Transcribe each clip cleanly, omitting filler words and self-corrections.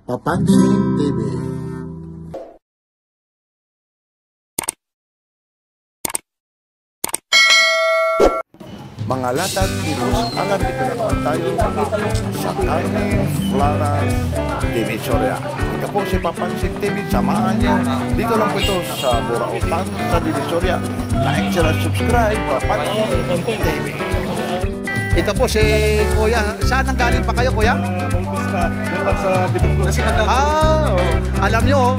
Papansin TV. Mga latag, kilos, alam dito na naman tayo sa Carmen Floras Divisoria. Ito po si Papansin TV, samahan niyo. Dito lang po ito sa Burautan sa Divisoria. Like, share, subscribe, Papansin TV. Ito po si Kuya. Saan ang galing pa kayo, Kuya? Alam nyo,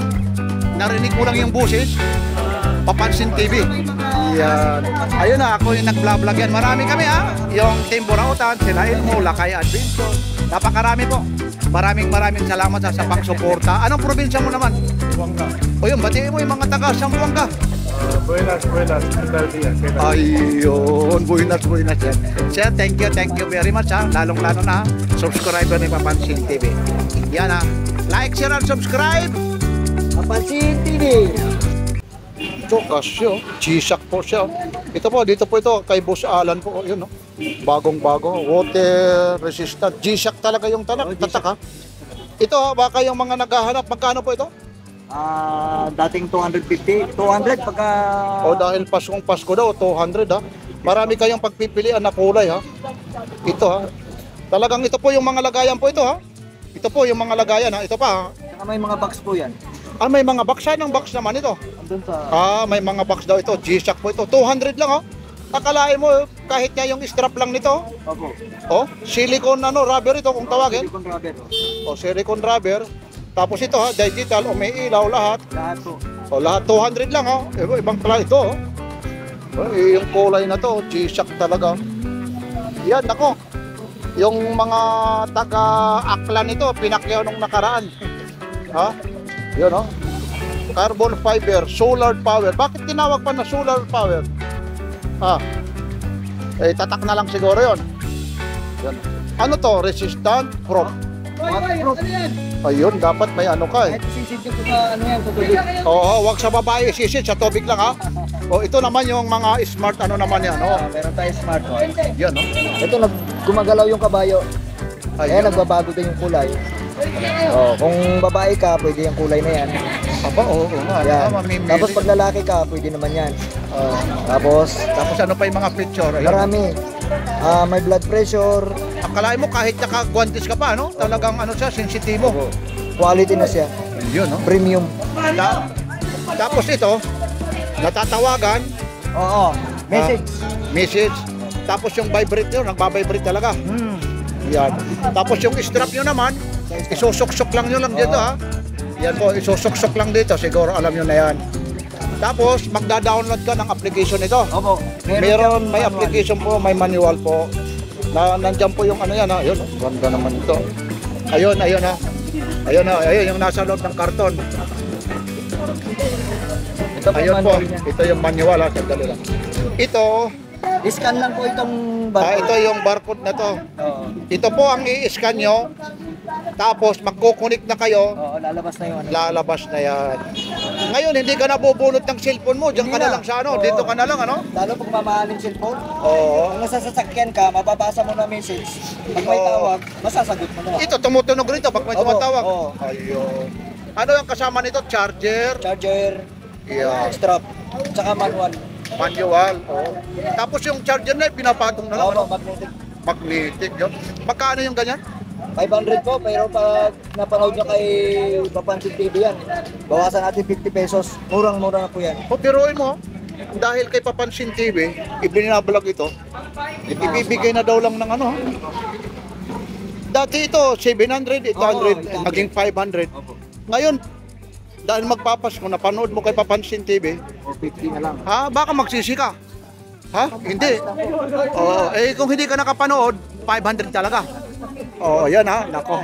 narinig ko lang yung busis. Papansin TV. Yan. Ayun na, ako yung nag-vlog yan. Marami kami yung Team Burautan, sila Elmo, Lakay Adventure. Napakarami po. Maraming salamat sa pagsuporta. Anong probinsya mo naman? Buanga. O yun, batiin mo yung mga taga Sambuanga. Buenas. Ayun, buenas. Sir, thank you very much Lalong-lalo na subscriber ni Papansin TV. Yan like, share, and subscribe. Papansin TV. Ito, kasyo. Chisak po siya. Ito po, dito po ito kay Boss Alan po. Yun, no? Bagong-bago. Water resistant. G-Shock talaga yung tatak. Ito, baka yung mga naghahanap. Magkano po ito? Dating 250. 200 pagka... O dahil Pasko daw, 200 Marami kayong pagpipilian na kulay Ito Talagang ito po yung mga lagayan po ito Ito po yung mga lagayan Ito pa Saka may mga box po yan. May mga box. Saan ang box naman ito? Andun sa... May mga box daw ito. G-Shock po ito. 200 lang Akalain mo kahit nga yung strap lang nito. Opo. Silicone rubber ito kung tawagin. Silicone rubber. Silicone rubber. Tapos ito digital umiilaw lahat. Lahat po. Lahat 200 lang Ibang klase ito yung kulay na to, G-Shock talaga. Yan ako. Yung mga taga-akla nito pinakyaw nung nakaraan. Yun carbon fiber, solar power. Bakit tinawag pa na solar power? Tatak na lang siguro yon. Yan. Ano to? Resistant? Proof. Ayun, dapat may ano ka Kahit sisid ko sa yan, sa tubig. Wag sa babae sisid, sa tubig lang ito naman yung mga smart naman yan Meron tayo smart one. Yan Ito, gumagalaw yung kabayo. Nagbabago din yung kulay. Kung babae ka, pwede yung kulay na yan. Yan. Tapos pag lalaki ka, pwede naman yan. Tapos ano pa yung mga picture? Ayun. marami. May blood pressure. Akalain mo kahit naka-guantes ka pa, talagang siya, sensitibo. Quality na siya. Yun, Premium. Tapos ito, natatawagan. Message. Tapos yung vibrate nyo, nagbabibrate talaga. Yan. Tapos yung strap nyo naman, isusuksok lang nyo lang dito Yan po, isusuksok lang dito. Siguro alam nyo na yan. Tapos magda-download ka ng application nito. Opo. May application po, may manual po. Nandiyan po yung yan Ayun, ganda naman ito. Ayun yung nasa loob ng karton. Ayun po, ito yung manual Sandali lang. Ito, scan lang po itong barcode. ito yung barcode na to. Ito po ang i-scan nyo. Tapos magkukunik na kayo. Lalabas na yung Lalabas na yan. Ngayon, hindi ka nabubunot ng cellphone mo. Diyan ka na lang sa dito ka na lang Lalo pag mamahaling cellphone. Oo. Kung nasa sasakyan ka, mababasa mo na message. Pag may tawag, masasagot mo na. Ito, tumutunog rito pag may tumatawag. Ayun. Ano yung kasama nito? Charger? Charger, Yeah. strap, tsaka manual. Manual. Tapos yung charger na pinapatong na lang. Magnetic. Magnetic yun. Magkano yung ganyan? 500 po, pero pag napanood nyo kay Papansin TV yan, bawasan natin 50 pesos. Murang-mura na po yan. Biruin mo, dahil kay Papansin TV, ibinablog ito, ibibigay na daw lang ng Dati ito, 700, 800, naging 500. Ngayon, dahil magpapasko, napanood mo kay Papansin TV, 50 na lang. baka magsisi ka. Hindi. Kung hindi ka nakapanood, 500 talaga. Yan nako.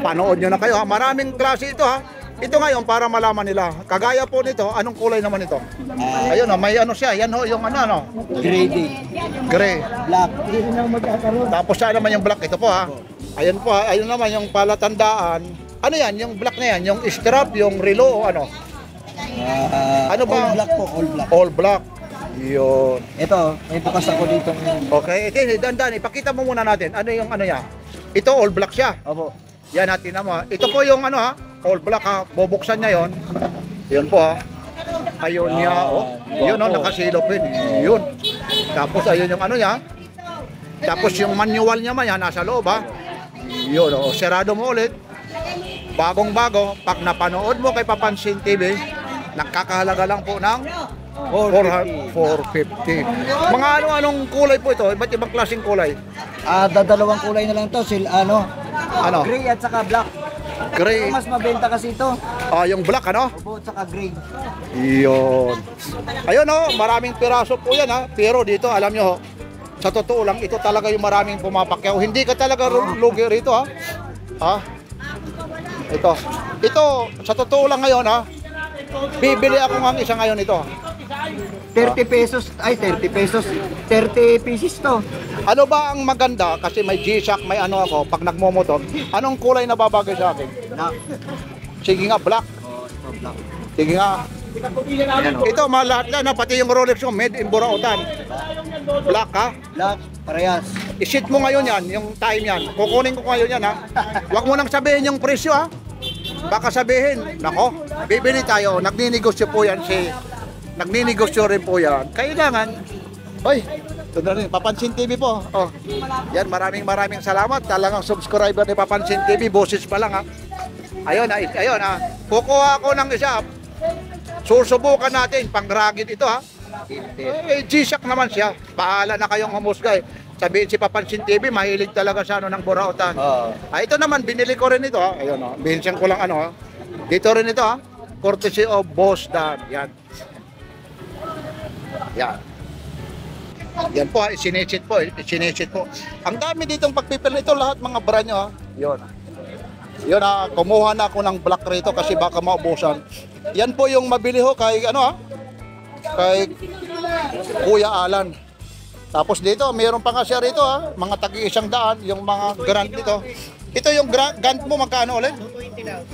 Panood nyo na kayo Maraming klase ito Ito ngayon para malaman nila. Kagaya po nito, anong kulay naman ito? Ayun may siya. Yan yung Gray. Black. Tapos saan naman yung black? Ito po Ayun po ayun naman yung palatandaan. Ano yan? Yung black na yan? Yung strap, yung relo o ano? Ano ba? All black po, all black. All black. Yun. Ito, may bukas ako dito. Okay, ito dandan, ipakita mo muna natin. Ano yung niya? Ito all black siya. Opo. Yan natin mo. Ito po yung ano ha, all black ha. Bubuksan niya yon. Yun po ha. Ayun niya. Oh. Yun oh, nakasilopin. Yun. Tapos ayun yung ano niya. Tapos yung manual niya man yan, nasa loob ha. Yun oh. Serado mo ulit. Bagong bago. Pag napanood mo kay Papansin TV, nakakahalaga lang po ng 450. Mga ano-anong kulay po ito? Iba't ibang klaseng kulay. Dadalawang kulay na lang to, ano? Gray at saka black. Gray. Mas mabenta kasi ito. Yung black ano? Opo, at saka gray. Yun. Ayun oh, maraming piraso po yan ha. Pero dito, alam nyo, sa totoo lang, ito talaga yung maraming pumapakyaw. Hindi ka talaga lugi rito ha. Ha? Ito. Ito, sa totoo lang ngayon ha. Bibili ako ng isa ngayon ito. 30 pesos, 30 pesos. 30 pieces to. Ano ba ang maganda? Kasi may G-Shock, may ano ako, pag nagmomotor, anong kulay na babagay sa akin? Black. Sige nga, black. Ito black. Sige nga. Ayan, Ito, lahat na, pati yung Rolex ko, made in Burautan. Black ha? Black, parehas. I-sit mo ngayon yan, yung time yan. Kukunin ko ngayon yan ha. Huwag mo nang sabihin yung presyo ha. Baka sabihin, nako, bibili tayo, nagninegosyo po yan nagninegosyo rin po yan. Kailangan, hoy, ito na rin, Papansin TV po. Oh, yan, maraming salamat. Talagang subscriber ni Papansin TV, boses pa lang ha. Ayun ha. Kukuha ako ng isa. Susubukan natin, pang-rugged ito ha. G-Shock naman siya. Bahala na kayong humusga eh. Sabihin si Papansin TV, mahilig talaga sa ano ng Burautan. Ito naman, binili ko rin ito ha. Ayun ha. Binilsan ko lang ano ha. Dito rin ito ha. Courtesy of Boss Dan. Yan. Yan. Yan po ha. Isinisit po. Ang dami ditong pagpipil ito. Lahat mga brand nyo ha. Yun. Yun ha. Kumuha na ako ng black rito kasi baka maubusan. Yan po yung mabili ho kay ano ha. Kay Kuya Alan. Tapos dito, mayroon pa nga siya rito ha, mga tagi-100, yung mga grant dito. Ito yung grant mo, magkano ulit? 220 lang.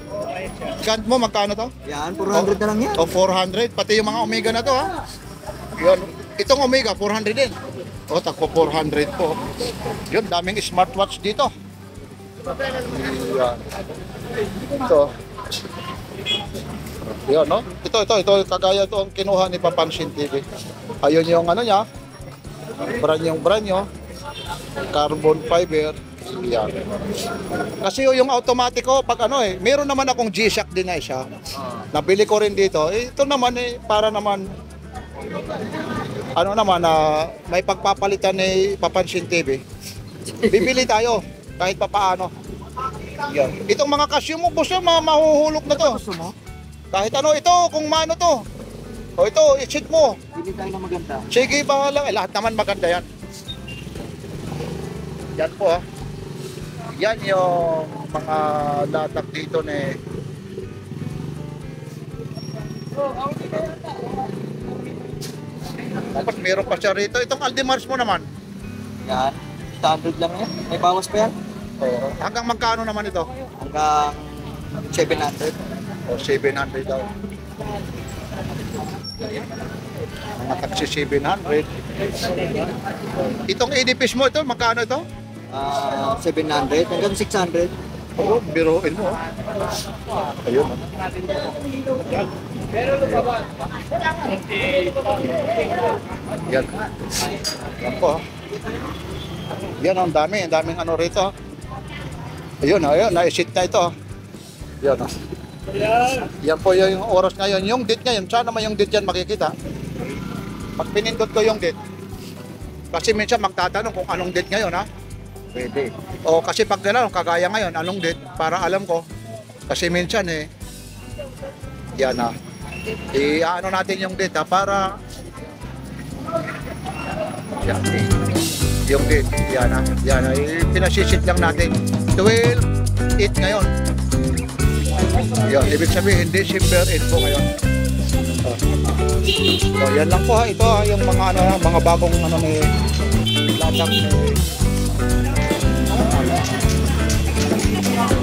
Grant mo, magkano to? Yan, 400 na lang yan. 400, pati yung mga Omega na to ha. Yun, itong Omega, 400 din. Takpo 400 po. Yun, daming smartwatch dito. Yan. Ito. Yun, no? Ito, kagaya ito ang kinuha ni Papansin TV. Ayun yung ano niya. Brand nyo, carbon fiber, yan. Kasi yung automatic ko, pag ano meron naman akong G-Shock din na isa. Nabili ko rin dito. Ito naman para naman, ano naman, may pagpapalitan ni Papansin TV. Bibili tayo, kahit papaano. Yan. Itong mga Casio mo, boss, mahuhulog na to. Gusto mo? Kahit ano, ito, kung mano to. O ito, i-cheat mo. Bili tayo na maganda. Sige, bahala. Lahat naman maganda yan. Yan po ha. Yan yung mga latak dito ni tapos meron pa siya rito. Itong Aldemars mo naman. Yan, standard lang yan. May bawas pa yan. Hanggang magkano naman ito? Hanggang 700. O 700 daw. Mga taxi 700. Itong edipis mo ito, magkano ito? 700 hanggang 600. Oo, biruin mo. Ayun. Yan. Yan po. Yan ang daming ano rito. Ayun, na-sit na ito. Yan. Yan po yung oras ngayon. Yung date ngayon, sana naman yung date yan makikita. Pag pinindot ko yung date, kasi minsan magtatanong kung anong date ngayon ha. Pwede. O kasi pag gano'n, kagaya ngayon, anong date? Para alam ko. Kasi minsan yan ha. I-ano natin yung date ha, para yan. Yung date, yan ha. Yan ha. Pinasisit lang natin. 12/8 ngayon. Yan, ibig sabihin, December 8 po ngayon. So, yan lang po ha. Ito ha, yung mga mga bagong may latak ni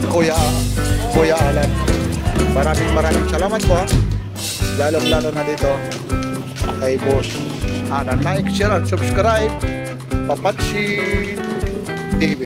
Kuya Alan. Maraming salamat po ha. Lalo na dito kay Boss Alan. Like, share, and subscribe. Papansin TV.